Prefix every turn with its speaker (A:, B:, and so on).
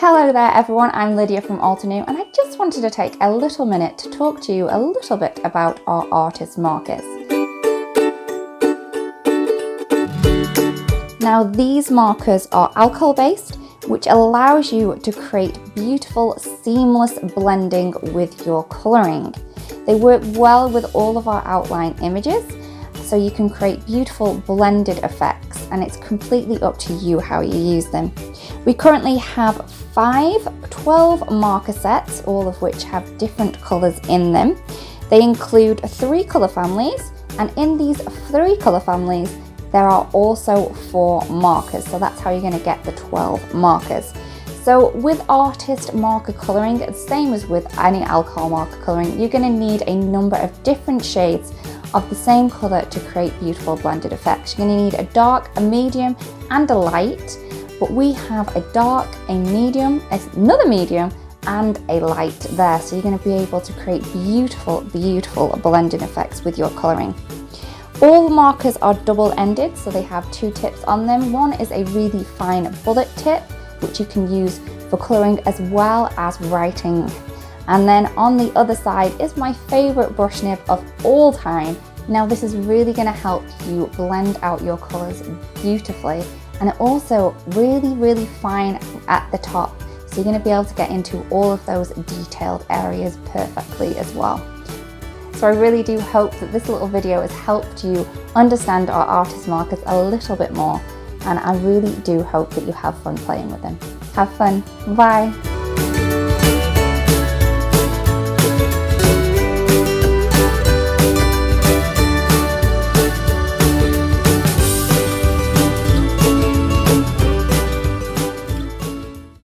A: Hello there everyone, I'm Lydia from Altenew and I just wanted to take a little minute to talk to you a little bit about our artist markers. Now these markers are alcohol based, which allows you to create beautiful seamless blending with your colouring. They work well with all of our outline images, so you can create beautiful blended effects, and it's completely up to you how you use them. We currently have 12 marker sets, all of which have different colours in them. They include 3 colour families, and in these 3 colour families there are also 4 markers, so that's how you're going to get the 12 markers. So with artist marker colouring, same as with any alcohol marker colouring, you're going to need a number of different shades of the same colour to create beautiful blended effects. You're going to need a dark, a medium and a light, but we have a dark, a medium, another medium and a light there, so you're going to be able to create beautiful blending effects with your colouring. All markers are double-ended, so they have 2 tips on them. One is a really fine bullet tip, which you can use for colouring as well as writing. And then on the other side is my favourite brush nib of all time. Now this is really going to help you blend out your colours beautifully, and it also really fine at the top, so you're going to be able to get into all of those detailed areas perfectly as well. So I really do hope that this little video has helped you understand our artist markers a little bit more, and I really do hope that you have fun playing with them. Have fun. Bye.